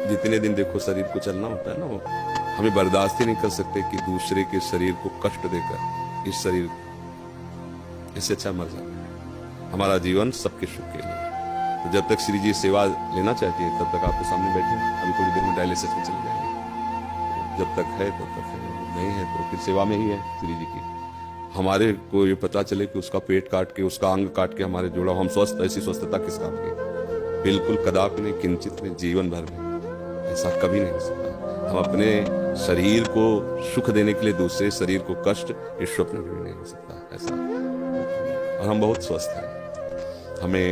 जितने दिन देखो शरीर को चलना होता है ना, वो हमें बर्दाश्त ही नहीं कर सकते कि दूसरे के शरीर को कष्ट देकर इस शरीर, इससे अच्छा मर जाए। हमारा जीवन सबके सुख के लिए। तो जब तक श्री जी सेवा लेना चाहती है तब तक आपके सामने बैठे, अभी थोड़ी देर में डायलिसिस में चले जाएंगे। जब तक है तब तक है, नहीं है तो फिर सेवा में ही है श्री जी की। हमारे को ये पता चले कि उसका पेट काट के, उसका अंग काट के हमारे जोड़ा, हम स्वस्थ, ऐसी स्वस्थता किस काम की? बिल्कुल कदापि नहीं, किंचित नहीं, जीवन भर में ऐसा कभी नहीं हो सकता। हम अपने शरीर को सुख देने के लिए दूसरे शरीर को कष्ट, इस स्वप्न में भी नहीं हो सकता ऐसा। और हम बहुत स्वस्थ हैं, हमें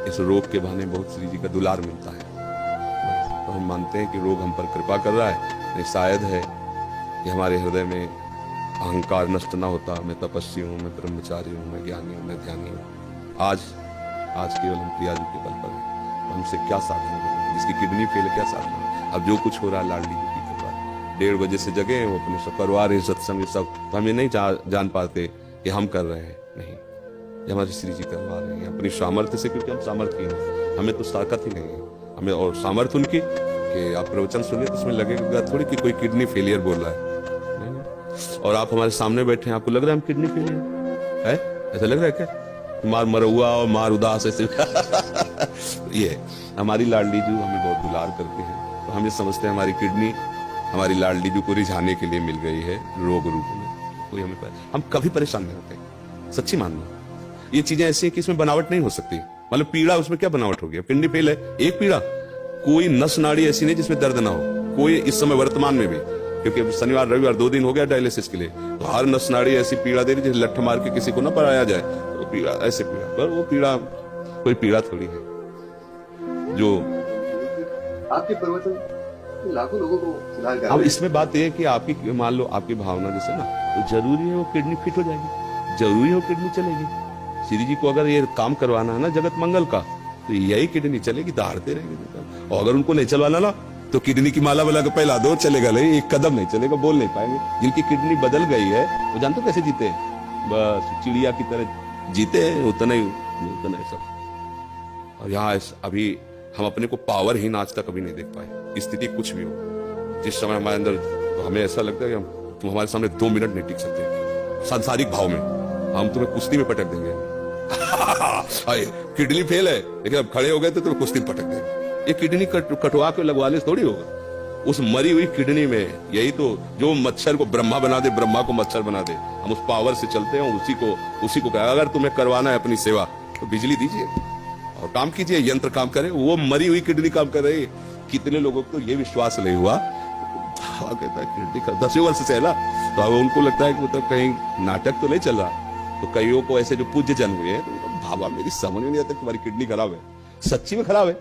इस रोग के बहाने बहुत श्री जी का दुलार मिलता है। तो हम मानते हैं कि रोग हम पर कृपा कर रहा है, नहीं शायद है कि हमारे हृदय में अहंकार नष्ट ना होता। मैं तपस्वी हूँ, मैं ब्रह्मचारी हूँ, मैं ज्ञानी हूँ, मैं ध्यानी हूँ। आज केवल हम प्रिया जी के बल पर हैं। हमसे क्या साधना करें? जिसकी किडनी फेल है क्या साधना? अब जो कुछ हो रहा है लाडली जी की कृपा। 1:30 बजे से जगे हैं, वो अपने सब करवा रहे सत्संग सब, तो हम ये नहीं जान पाते कि हम कर रहे हैं। नहीं, ये हमारे श्री जी करवा रहे हैं अपनी सामर्थ्य से, क्योंकि हम सामर्थ्य हैं, हमें तो ताकत ही नहीं है। हमें और सामर्थ्य उनकी कि आप प्रवचन सुनिए तो उसमें लगेगा थोड़ी कि कोई किडनी फेलियर बोल रहा है। और आप हमारे सामने बैठे हैं, आपको लग रहा है हम किडनी फेलियर है? ऐसा लग रहा है क्या? मार मरहुआ और मार उदास ऐसे ये हमारी लाडली जू हमें बहुत दुलार करते हैं। तो हम ये समझते हैं हमारी किडनी हमारी लाडली जू को रिझाने के लिए मिल गई है रोग रूप में। कोई हम कभी परेशान नहीं होते, सच्ची मानना। ये चीजें ऐसी हैं कि इसमें बनावट नहीं हो सकती। मतलब पीड़ा, उसमें क्या बनावट होगी? किडनी फेल है, एक पीड़ा, कोई नस नाड़ी ऐसी नहीं जिसमें दर्द ना हो, कोई इस समय वर्तमान में भी, क्योंकि शनिवार रविवार 2 दिन हो गया डायलिसिस के लिए, तो हर नस नाड़ी ऐसी पीड़ा दे रही है लठ मार के किसी को ना पराया जाए, तो पीड़ा ऐसे पीड़ा, पर वो पीड़ा कोई पीड़ा थोड़ी है जो आपके प्रवचन लाखों लोगों को सुधार कर। अब इसमें बात यह है कि आपकी, मान लो आपकी भावना जैसे ना, तो जरूरी है वो किडनी फिट हो जाएगी, जरूरी है वो किडनी चलेगी। श्री जी को अगर ये काम करवाना है ना जगत मंगल का, तो यही किडनी चलेगी, दहाड़ते रहेंगे। और अगर उनको नहीं चलवाना ना, तो किडनी की माला वाला को पहला दो, चलेगा नहीं, एक कदम नहीं चलेगा, बोल नहीं पाएंगे। जिनकी किडनी बदल गई है वो जानते हो कैसे जीते हैं? बस चिड़िया की तरह जीते हैं, उतना ही सब। और यहाँ अभी हम अपने को पावरहीन आज तक कभी नहीं देख पाए। स्थिति कुछ भी हो, जिस समय हमारे अंदर, तो हमें ऐसा लगता है कि तुम हमारे सामने 2 मिनट नहीं टिक सकते। सांसारिक भाव में हम तुम्हें कुश्ती में पटक देंगे। किडनी फेल है लेकिन अब खड़े हो गए तो तुम्हें कुश्ती में पटक देंगे। ये किडनी कटवा के लगवाने से थोड़ी होगा। उस मरी हुई किडनी में, यही तो जो मच्छर को ब्रह्मा बना दे, ब्रह्मा को मच्छर बना दे, हम उस पावर से चलते हैं। उसी को कहा, अगर तुम्हें करवाना है अपनी सेवा तो बिजली दीजिए और काम कीजिए, यंत्र काम करे, वो मरी हुई किडनी काम कर रही। कितने लोगों को तो ये विश्वास नहीं हुआ, कहता है किडनी का 10 वर्ष से है ना, तो अब उनको लगता है कि मतलब कहीं नाटक तो नहीं चल रहा। तो कईयों को ऐसे जो पूज्य जन हुए हैं, तो भावा मेरी समझ में नहीं आता तुम्हारी किडनी खराब है, सच्ची में खराब है,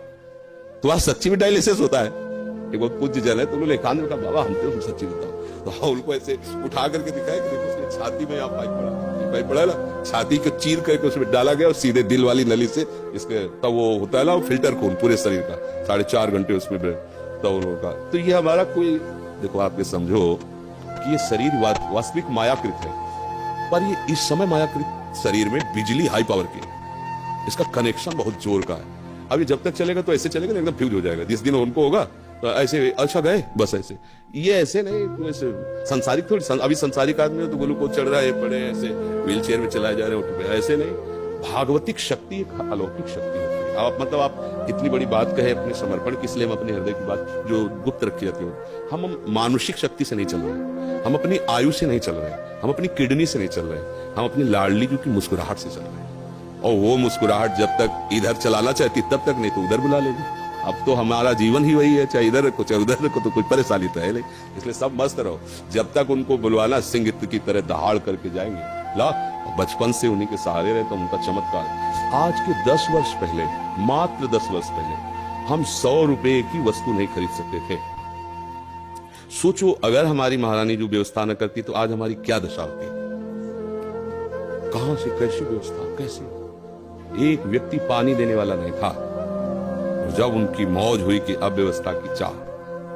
तुम्हारा सच्ची में डायलिसिस होता है। एक बहुत पूज्य जन है, तो उन्होंने एकांत में कहा बाबा हम तो सच्ची बताओ। तो उनको ऐसे उठा करके दिखाया कि देखो उसकी छाती में यहाँ पाइप पड़ा ना, छाती को चीर करके उसमें डाला गया और सीधे दिल वाली नली से इसके, तब वो होता है ना फिल्टर खून पूरे शरीर का, 4.5 घंटे उसमें तब उनका। तो ये हमारा कोई, देखो आप ये समझो कि ये शरीर वास्तविक मायाकृत है, पर ये इस समय मायाकृत शरीर में बिजली हाई पावर की है, इसका कनेक्शन बहुत जोर का है। अभी जब तक चलेगा तो ऐसे चलेगा, एकदम फ्यूज हो जाएगा। जिस दिन उनको होगा तो ऐसे, अच्छा गए बस ऐसे, ये ऐसे नहीं, ऐसे संसारिक थोड़ी। अभी संसारिक आदमी तो ग्लूकोज चढ़ रहा है, पड़े ऐसे व्हील चेयर में चलाए जा रहे हैं, ऐसे नहीं। भागवतिक शक्ति एक अलौकिक शक्ति होती है। आप मतलब आप इतनी बड़ी बात कहे अपने समर्पण की, इसलिए हम अपने हृदय की बात जो गुप्त रखी जाती है, हम मानुषिक शक्ति से नहीं चल रहे, हम अपनी आयु से नहीं चल रहे, हम अपनी किडनी से नहीं चल रहे, हम अपनी लाडली जी की मुस्कुराहट से चल रहे हैं। और वो मुस्कुराहट जब तक इधर चलाना चाहती तब तक, नहीं तो उधर बुला लेगी। अब तो हमारा जीवन ही वही है, चाहे इधर रखो चाहे उधर रखो, तो कोई परेशानी तो है नहीं। इसलिए सब मस्त रहो, जब तक उनको बुलवाना सिंह की तरह दहाड़ करके जाएंगे। ला बचपन से उन्हीं के सहारे रहे तो उनका चमत्कार। आज के 10 वर्ष पहले, मात्र 10 वर्ष पहले, हम 100 रुपए की वस्तु नहीं खरीद सकते थे। सोचो अगर हमारी महारानी जो व्यवस्था न करती तो आज हमारी क्या दशा होती। कहां से कैसी व्यवस्था, कैसे? एक व्यक्ति पानी देने वाला नहीं था। और जब उनकी मौज हुई कि अब व्यवस्था की चाह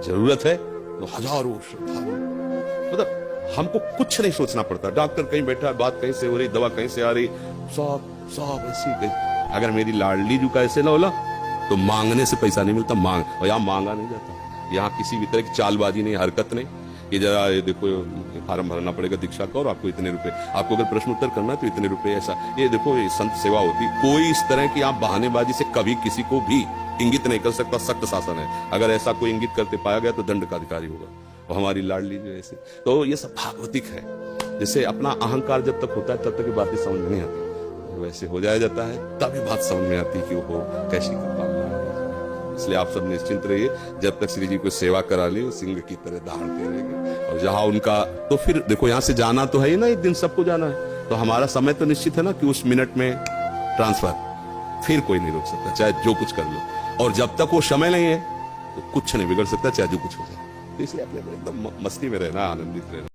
जरूरत है, तो हजारों श्रद्धालु, मतलब हमको कुछ नहीं सोचना पड़ता। डॉक्टर कहीं बैठा, बात कहीं से हो रही, दवा कहीं से आ रही, सब ऐसी गई। अगर मेरी लाडली जू का ऐसे ना होला तो मांगने से पैसा नहीं मिलता, मांग, और यहाँ मांगा नहीं जाता। यहाँ किसी भी तरह की चालबाजी नहीं, हरकत नहीं कि जरा ये देखो फार्म भरना पड़ेगा दीक्षा का और आपको इतने रुपए, आपको अगर प्रश्न उत्तर करना है तो इतने रुपए, ऐसा ये देखो ये संत सेवा होती। कोई इस तरह की आप बहानेबाजी से कभी किसी को भी इंगित नहीं कर सकता, सख्त शासन है। अगर ऐसा कोई इंगित करते पाया गया तो दंड का अधिकारी होगा। और हमारी लाडली जो ऐसे, तो ये सब भागवतिक है। जैसे अपना अहंकार जब तक होता है तब तक ये बातें समझ में नहीं आती, वैसे हो जाया जाता है तभी बात समझ में आती कि वो कैसी कृपा है। इसलिए आप सब निश्चिंत रहिए, जब तक श्री जी को सेवा करा ली वो सिंह की तरह दहाड़ते रहेंगे। और जहां उनका, तो फिर देखो यहाँ से जाना तो है ही ना, एक दिन सबको जाना है, तो हमारा समय तो निश्चित है ना कि उस मिनट में ट्रांसफर, फिर कोई नहीं रोक सकता, चाहे जो कुछ कर लो। और जब तक वो समय नहीं है तो कुछ नहीं बिगड़ सकता, चाहे जो कुछ हो जाए। तो इसलिए अपने एकदम मस्ती में रहना, आनंदित रहना।